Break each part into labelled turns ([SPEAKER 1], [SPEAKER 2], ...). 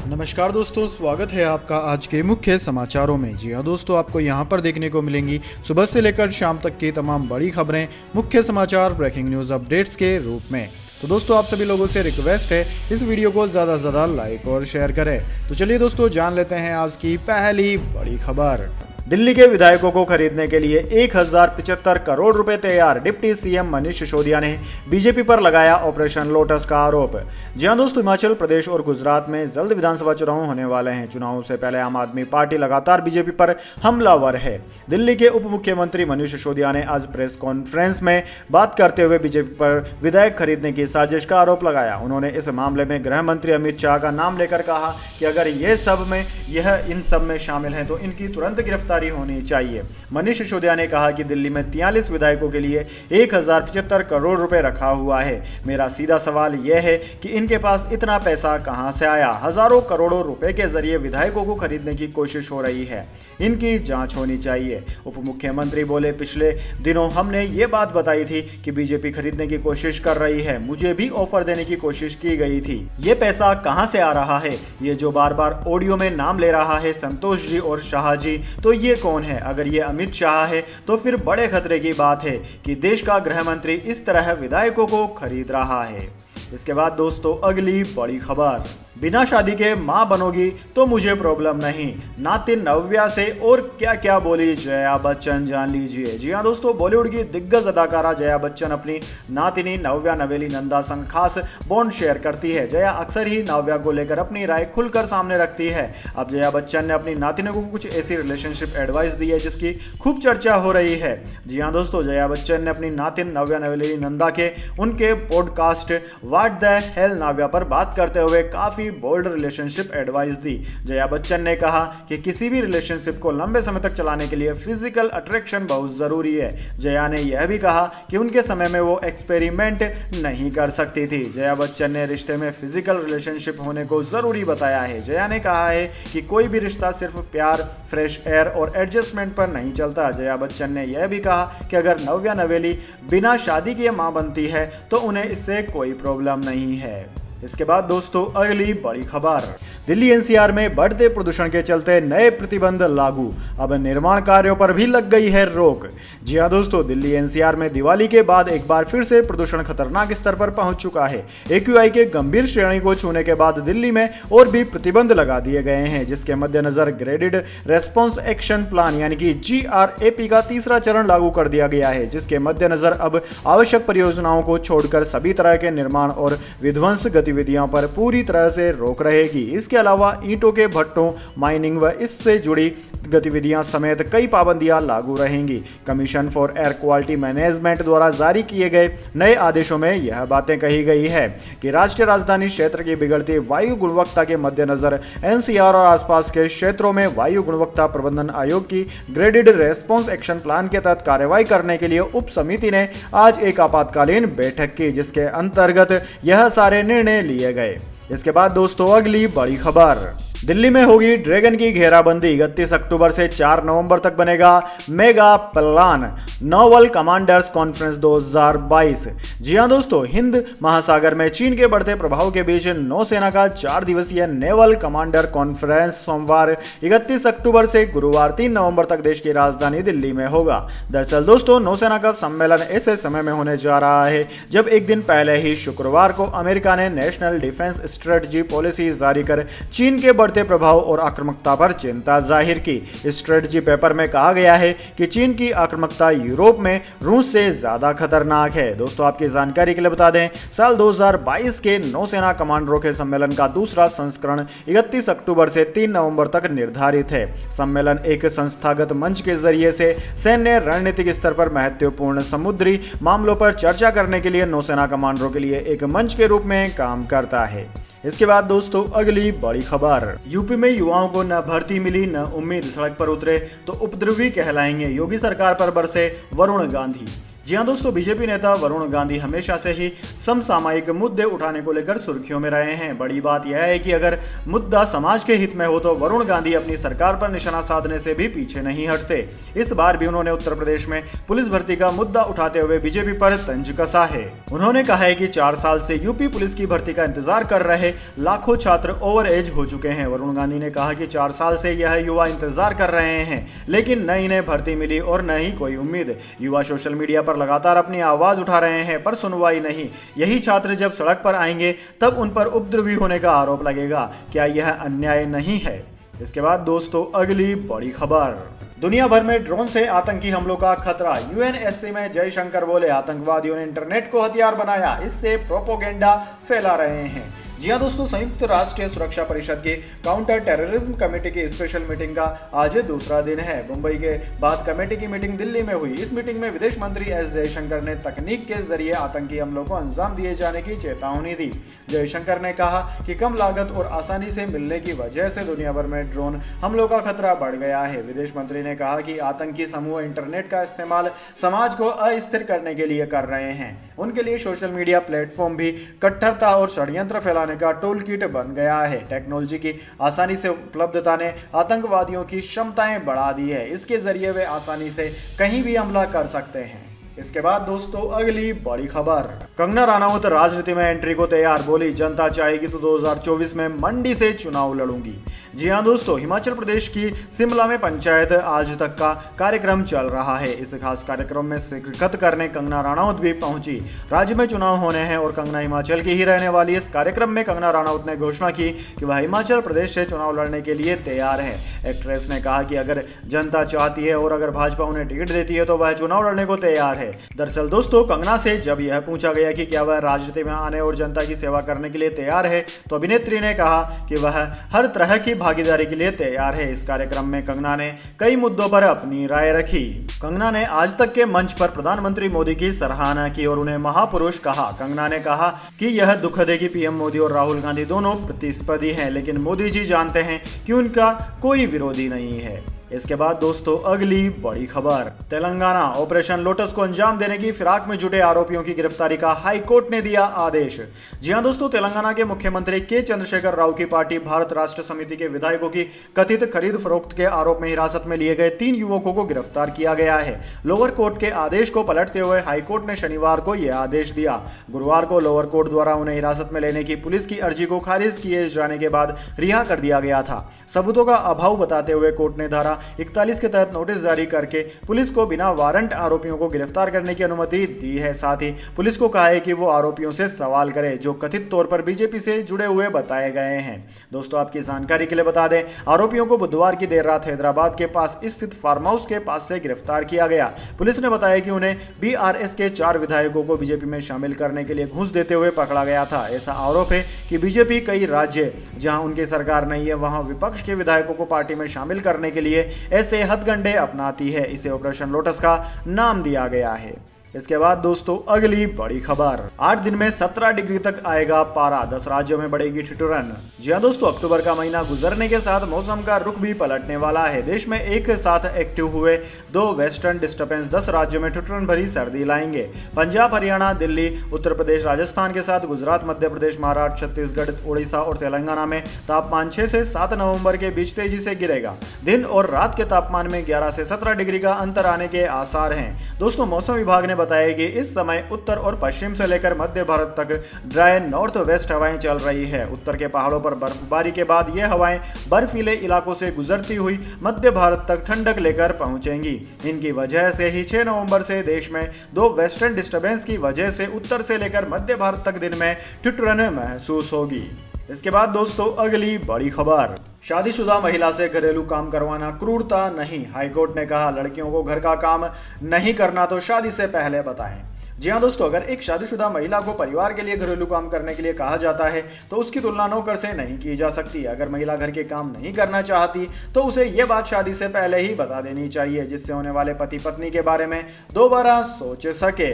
[SPEAKER 1] नमस्कार दोस्तों, स्वागत है आपका आज के मुख्य समाचारों में। जी हाँ दोस्तों, आपको यहाँ पर देखने को मिलेंगी सुबह से लेकर शाम तक की तमाम बड़ी खबरें, मुख्य समाचार, ब्रेकिंग न्यूज़ अपडेट्स के रूप में। तो दोस्तों, आप सभी लोगों से रिक्वेस्ट है इस वीडियो को ज़्यादा से ज़्यादा लाइक और शेयर करें। तो चलिए दोस्तों, जान लेते हैं आज की पहली बड़ी खबर। दिल्ली के विधायकों को खरीदने के लिए 1075 करोड़ रुपए तैयार, डिप्टी सीएम मनीष सिसोदिया ने बीजेपी पर लगाया ऑपरेशन लोटस का आरोप। जी हां दोस्तों, हिमाचल प्रदेश और गुजरात में जल्द विधानसभा चुनाव होने वाले हैं। चुनावों से पहले आम आदमी पार्टी लगातार बीजेपी पर हमलावर है। दिल्ली के उप मुख्यमंत्री मनीष सिसोदिया ने आज प्रेस कॉन्फ्रेंस में बात करते हुए बीजेपी पर विधायक खरीदने की साजिश का आरोप लगाया। उन्होंने इस मामले में गृह मंत्री अमित शाह का नाम लेकर कहा कि अगर इन सब में शामिल हैं तो इनकी तुरंत गिरफ्तारी होनी चाहिए। मनीष सिसोदिया ने कहा कि दिल्ली में 43 विधायकों के लिए 1075 करोड़ रुपए रखा हुआ है। मेरा सीधा सवाल यह है कि इनके पास इतना पैसा कहां से आया। हजारों करोड़ों रुपए के जरिए विधायकों को खरीदने की कोशिश हो रही है, इनकी जांच होनी चाहिए। उप मुख्यमंत्री बोले, पिछले दिनों हमने ये बात बताई थी कि बीजेपी खरीदने की कोशिश कर रही है। मुझे भी ऑफर देने की कोशिश की गई थी। ये पैसा कहां से आ रहा है? ये जो बार बार ऑडियो में नाम ले रहा है संतोष जी और शाह जी, तो ये कौन है? अगर ये अमित शाह है तो फिर बड़े खतरे की बात है कि देश का गृह मंत्री इस तरह विधायकों को खरीद रहा है। इसके बाद दोस्तों, अगली बड़ी खबर। बिना शादी के मां बनोगी तो मुझे प्रॉब्लम नहीं, नातिन नव्या से और क्या क्या बोली जया बच्चन, जान लीजिए। जी हाँ दोस्तों, बॉलीवुड की दिग्गज अदाकारा जया बच्चन अपनी नातिनी नव्या नवेली नंदा संग खास बॉन्ड शेयर करती है। जया अक्सर ही नव्या को लेकर अपनी राय खुलकर सामने रखती है। अब जया बच्चन ने अपनी नातिनों को कुछ ऐसी रिलेशनशिप एडवाइस दी है जिसकी खूब चर्चा हो रही है। जी हाँ दोस्तों, जया बच्चन ने अपनी नातिन नव्या नवेली नंदा के उनके पॉडकास्ट व्हाट द हेल नव्या पर बात करते हुए काफी बोल्ड रिलेशनशिप एडवाइस दी। जया बच्चन ने कहा कि किसी भी रिलेशनशिप को लंबे समय तक चलाने के लिए फिजिकल अट्रैक्शन बहुत जरूरी है। जया ने यह भी कहा कि उनके समय में वो एक्सपेरिमेंट नहीं कर सकती थी। जया बच्चन ने रिश्ते में फिजिकल रिलेशनशिप होने को जरूरी बताया है। जया ने कहा है कि कोई भी रिश्ता सिर्फ प्यार, फ्रेश एयर और एडजस्टमेंट पर नहीं चलता। जया बच्चन ने यह भी कहा कि अगर नव्या नवेली बिना शादी किए मां बनती है तो उन्हें इससे कोई प्रॉब्लम नहीं है। इसके बाद दोस्तों, अगली बड़ी खबर। दिल्ली एनसीआर में बढ़ते प्रदूषण के चलते नए प्रतिबंध लागू, अब निर्माण कार्यों पर भी लग गई है रोक। जी हां दोस्तों, दिल्ली एनसीआर में दिवाली के बाद एक बार फिर से प्रदूषण खतरनाक स्तर पर पहुंच चुका है। एक्यूआई के गंभीर श्रेणी को छूने के बाद दिल्ली में और भी प्रतिबंध लगा दिए गए हैं, जिसके मद्देनजर ग्रेडेड रेस्पॉन्स एक्शन प्लान यानी कि GRAP का तीसरा चरण लागू कर दिया गया है, जिसके मद्देनजर अब आवश्यक परियोजनाओं को छोड़कर सभी तरह के निर्माण और विध्वंस गतिविधियों पर पूरी तरह से रोक रहेगी। इसके अलावा ईंटों के भट्टों, माइनिंग व इससे जुड़ी गतिविधियां समेत कई पाबंदियां लागू रहेंगी। Commission for air quality management द्वारा जारी किए गए नए आदेशों में यह बातें कही गई है कि राष्ट्रीय राजधानी क्षेत्र की बिगड़ती वायु गुणवत्ता के मद्देनजर एनसीआर और आसपास के क्षेत्रों में वायु गुणवत्ता प्रबंधन आयोग की ग्रेडेड रेस्पॉन्स एक्शन प्लान के तहत कार्रवाई करने के लिए उप समिति ने आज एक आपातकालीन बैठक की, जिसके अंतर्गत यह सारे निर्णय लिए गए। इसके बाद दोस्तों, अगली बड़ी खबर। दिल्ली में होगी ड्रैगन की घेराबंदी, 31 अक्टूबर से 4 नवंबर तक बनेगा mega plan novel commanders conference 2022। जी हां दोस्तों, हिंद महासागर में चीन के बढ़ते प्रभाव के बीच नौसेना का 4 दिवसीय नेवल कमांडर कॉन्फ्रेंस सोमवार 31 अक्टूबर से गुरुवार 3 नवंबर तक देश की राजधानी दिल्ली में होगा। दरअसल दोस्तों, नौसेना का सम्मेलन ऐसे समय में होने जा रहा है जब एक दिन पहले ही शुक्रवार को अमेरिका ने नेशनल डिफेंस स्ट्रेटजी पॉलिसी जारी कर चीन के बढ़ते प्रभाव और आक्रामकता पर चिंता जाहिर की। इस स्ट्रेटजी पेपर में कहा गया है कि चीन की आक्रामकता यूरोप में रूस से ज्यादा खतरनाक है। दोस्तों, आपकी जानकारी के लिए बता दें, साल 2022 के नौसेना कमांडरों के सम्मेलन का दूसरा संस्करण 31 अक्टूबर से 3 नवंबर तक निर्धारित है। सम्मेलन एक संस्थागत मंच के जरिए से सैन्य रणनीतिक स्तर पर महत्वपूर्ण समुद्री मामलों पर चर्चा करने के लिए नौसेना कमांडरों के लिए एक मंच के रूप में काम करता है। इसके बाद दोस्तों, अगली बड़ी खबर। यूपी में युवाओं को न भर्ती मिली न उम्मीद, सड़क पर उतरे तो उपद्रवी कहलाएंगे, योगी सरकार पर बरसे वरुण गांधी। जी हाँ दोस्तों, बीजेपी नेता वरुण गांधी हमेशा से ही समसामयिक मुद्दे उठाने को लेकर सुर्खियों में रहे हैं। बड़ी बात यह है कि अगर मुद्दा समाज के हित में हो तो वरुण गांधी अपनी सरकार पर निशाना साधने से भी पीछे नहीं हटते। इस बार भी उन्होंने उत्तर प्रदेश में पुलिस भर्ती का मुद्दा उठाते हुए बीजेपी पर तंज कसा है। उन्होंने कहा है कि 4 साल से यूपी पुलिस की भर्ती का इंतजार कर रहे लाखों छात्र ओवर एज हो चुके हैं। वरुण गांधी ने कहा कि 4 साल से यह युवा इंतजार कर रहे हैं, लेकिन न इन्हें भर्ती मिली और न ही कोई उम्मीद। युवा सोशल मीडिया पर लगातार अपनी आवाज उठा रहे हैं, पर सुनवाई नहीं। यही छात्र जब सड़क पर आएंगे तब उन पर उपद्रवी होने का आरोप लगेगा। क्या यह अन्याय नहीं है? इसके बाद दोस्तों अगली बड़ी खबर, दुनिया भर में ड्रोन से आतंकी हमलों का खतरा। यूएनएससी में जयशंकर बोले, आतंकवादियों ने इंटरनेट को हथियार बनाया, इससे प्रोपोगेंडा फैला रहे हैं। जी हाँ दोस्तों, संयुक्त राष्ट्र सुरक्षा परिषद की काउंटर टेररिज्म कमेटी की स्पेशल मीटिंग का आज दूसरा दिन है। मुंबई के बाद कमेटी की मीटिंग दिल्ली में हुई। इस मीटिंग में विदेश मंत्री एस जयशंकर ने तकनीक के जरिए आतंकी हमलों को अंजाम दिए जाने की चेतावनी दी। जयशंकर ने कहा कि कम लागत और आसानी से मिलने की वजह से दुनिया भर में ड्रोन हमलों का खतरा बढ़ गया है। विदेश मंत्री ने कहा कि आतंकी समूह इंटरनेट का इस्तेमाल समाज को अस्थिर करने के लिए कर रहे हैं। उनके लिए सोशल मीडिया प्लेटफॉर्म भी कट्टरता और षड्यंत्र फैलाने का टूल किट बन गया है। टेक्नोलॉजी की आसानी से उपलब्धता ने आतंकवादियों की क्षमताएं बढ़ा दी है। इसके जरिए वे आसानी से कहीं भी हमला कर सकते हैं। इसके बाद दोस्तों अगली बड़ी खबर, कंगना रनौत राजनीति में एंट्री को तैयार, बोली जनता चाहेगी तो 2024 में मंडी से चुनाव लड़ूंगी। जी हां दोस्तों, हिमाचल प्रदेश की शिमला में पंचायत आज तक का कार्यक्रम चल रहा है। इस खास कार्यक्रम में शिरकत करने कंगना रनौत भी पहुंची। राज्य में चुनाव होने हैं और कंगना हिमाचल की ही रहने वाली। इस कार्यक्रम में कंगना रनौत ने घोषणा की कि वह हिमाचल प्रदेश से चुनाव लड़ने के लिए तैयार है। एक्ट्रेस ने कहा कि अगर जनता चाहती है और अगर भाजपा उन्हें टिकट देती है तो वह चुनाव लड़ने को तैयार है। दरअसल दोस्तों, कंगना से जब यह पूछा गया कि क्या वह राजनीति में आने और जनता की सेवा करने के लिए तैयार है, तो अभिनेत्री ने कहा कि वह हर तरह की भागीदारी के लिए तैयार है। इस कार्यक्रम में कंगना ने कई मुद्दों पर अपनी राय रखी। कंगना ने आज तक के मंच पर प्रधानमंत्री मोदी की सराहना की और उन्हें महापुरुष कहा। कंगना ने कहा कि यह दुखद है कि पीएम मोदी और राहुल गांधी दोनों प्रतिस्पर्धी हैं, लेकिन मोदी जी जानते हैं कि उनका कोई विरोधी नहीं है। इसके बाद दोस्तों अगली बड़ी खबर, तेलंगाना ऑपरेशन लोटस को अंजाम देने की फिराक में जुटे आरोपियों की गिरफ्तारी का हाई कोर्ट ने दिया आदेश। जी हां दोस्तों, तेलंगाना के मुख्यमंत्री के चंद्रशेखर राव की पार्टी भारत राष्ट्र समिति के विधायकों की कथित खरीद फरोख्त के आरोप में हिरासत में लिए गए 3 युवकों को गिरफ्तार किया गया है। लोअर कोर्ट के आदेश को पलटते हुए हाई कोर्ट ने शनिवार को यह आदेश दिया। गुरुवार को लोअर कोर्ट द्वारा उन्हें हिरासत में लेने की पुलिस की अर्जी को खारिज किए जाने के बाद रिहा कर दिया गया था। सबूतों का अभाव बताते हुए कोर्ट ने धारा 41 के तहत नोटिस जारी करके पुलिस को बिना वारंट आरोपियों को गिरफ्तार करने की अनुमति दी है। साथ ही पुलिस को कहा है कि वो आरोपियों से सवाल करे जो कथित तौर पर बीजेपी से जुड़े हुए बताए गए हैं। दोस्तों आपकी जानकारी के लिए बता दें, आरोपियों को बुधवार की देर रात हैदराबाद के पास स्थित फार्म हाउस के पास से गिरफ्तार किया गया। पुलिस ने बताया कि उन्हें बीआरएस के 4 विधायकों को बीजेपी में शामिल करने के लिए घूस देते हुए पकड़ा गया था। ऐसा आरोप है कि बीजेपी कई राज्य जहां उनकी सरकार नहीं है वहां विपक्ष के विधायकों को पार्टी में शामिल करने के लिए ऐसे हथकंडे अपनाती है। इसे ऑपरेशन लोटस का नाम दिया गया है। इसके बाद दोस्तों अगली बड़ी खबर, 8 दिन में 17 डिग्री तक आएगा पारा, 10 राज्यों में बढ़ेगी ठिठुरन। जी हां दोस्तों, अक्टूबर का महीना गुजरने के साथ मौसम का रुख भी पलटने वाला है। देश में एक साथ एक्टिव हुए 2 वेस्टर्न डिस्टर्बेंस 10 राज्यों में ठिठुरन भरी सर्दी लाएंगे। पंजाब, हरियाणा, दिल्ली, उत्तर प्रदेश, राजस्थान के साथ गुजरात, मध्य प्रदेश, महाराष्ट्र, छत्तीसगढ़, उड़ीसा और तेलंगाना में तापमान 6 से 7 नवंबर के बीच तेजी से गिरेगा। दिन और रात के तापमान में 11 से 17 डिग्री का अंतर आने के आसार हैं। दोस्तों मौसम विभाग ने बताया कि इस समय उत्तर और पश्चिम से लेकर मध्य भारत तक ड्राई नॉर्थ वेस्ट हवाएं चल रही है। उत्तर के पहाड़ों पर बर्फबारी के बाद ये हवाएं बर्फीले इलाकों से गुजरती हुई मध्य भारत तक ठंडक लेकर पहुंचेंगी। इनकी वजह से ही 6 नवंबर से देश में 2 वेस्टर्न डिस्टर्बेंस की वजह से उत्तर से लेकर मध्य भारत तक दिन में ठिठुरन महसूस होगी। इसके बाद दोस्तों अगली बड़ी खबर, शादीशुदा महिला से घरेलू काम करवाना क्रूरता नहीं, हाईकोर्ट ने कहा लड़कियों को घर का काम नहीं करना तो शादी से पहले बताएं। जी हाँ दोस्तों, अगर एक शादीशुदा महिला को परिवार के लिए घरेलू काम करने के लिए कहा जाता है तो उसकी तुलना नौकर से नहीं की जा सकती। अगर महिला घर के काम नहीं करना चाहती तो उसे यह बात शादी से पहले ही बता देनी चाहिए, जिससे होने वाले पति पत्नी के बारे में दोबारा सोच सके।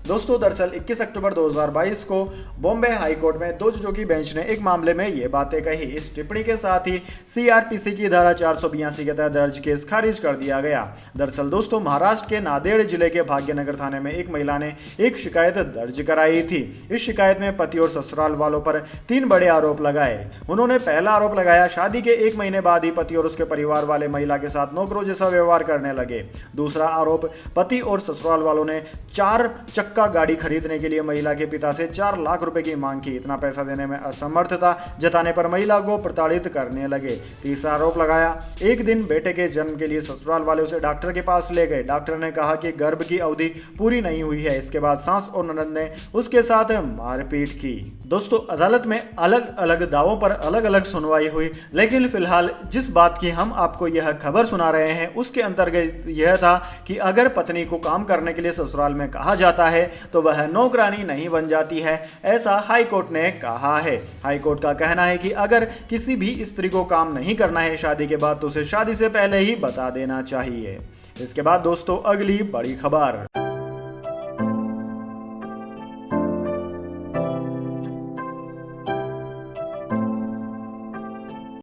[SPEAKER 1] दोस्तों, दरअसल 21 अक्टूबर 2022 को बॉम्बे हाई कोर्ट में 2 जजों की बेंच ने एक मामले में ये बातें कही। इस टिप्पणी के साथ ही CRPC की धारा 482 के तहत दर्ज केस खारिज कर दिया गया। दरअसल दोस्तों, महाराष्ट्र के नांदेड़ जिले के भाग्यनगर थाने में एक महिला ने एक शिकायत दर्ज कराई थी। इस शिकायत में पति और ससुराल वालों पर 3 बड़े आरोप लगाए। उन्होंने पहला आरोप लगाया, शादी के 1 महीने बाद ही पति और उसके परिवार वाले महिला के साथ नौकरों जैसा व्यवहार करने लगे। दूसरा आरोप, पति और ससुराल वालों ने 4 चक्का गाड़ी खरीदने के लिए महिला के पिता से 4 लाख रुपए की मांग की। इतना पैसा देने में असमर्थता जताने पर महिला को प्रताड़ित करने लगे। तीसरा आरोप लगाया, एक दिन बेटे के जन्म के लिए ससुराल वाले उसे डॉक्टर के पास ले गए। डॉक्टर ने कहा कि गर्भ की अवधि पूरी नहीं हुई है। इसके बाद सास और ननद ने उसके साथ मारपीट की। दोस्तों, अदालत में अलग अलग दावों पर अलग अलग सुनवाई हुई, लेकिन फिलहाल जिस बात की हम आपको यह खबर सुना रहे हैं उसके अंतर्गत यह था कि अगर पत्नी को काम करने के लिए ससुराल में कहा जाता है तो वह नौकरानी नहीं बन जाती है, ऐसा हाई कोर्ट ने कहा है। हाई कोर्ट का कहना है कि अगर किसी भी स्त्री को काम नहीं करना है शादी के बाद तो उसे शादी से पहले ही बता देना चाहिए। इसके बाद दोस्तों, अगली बड़ी खबर।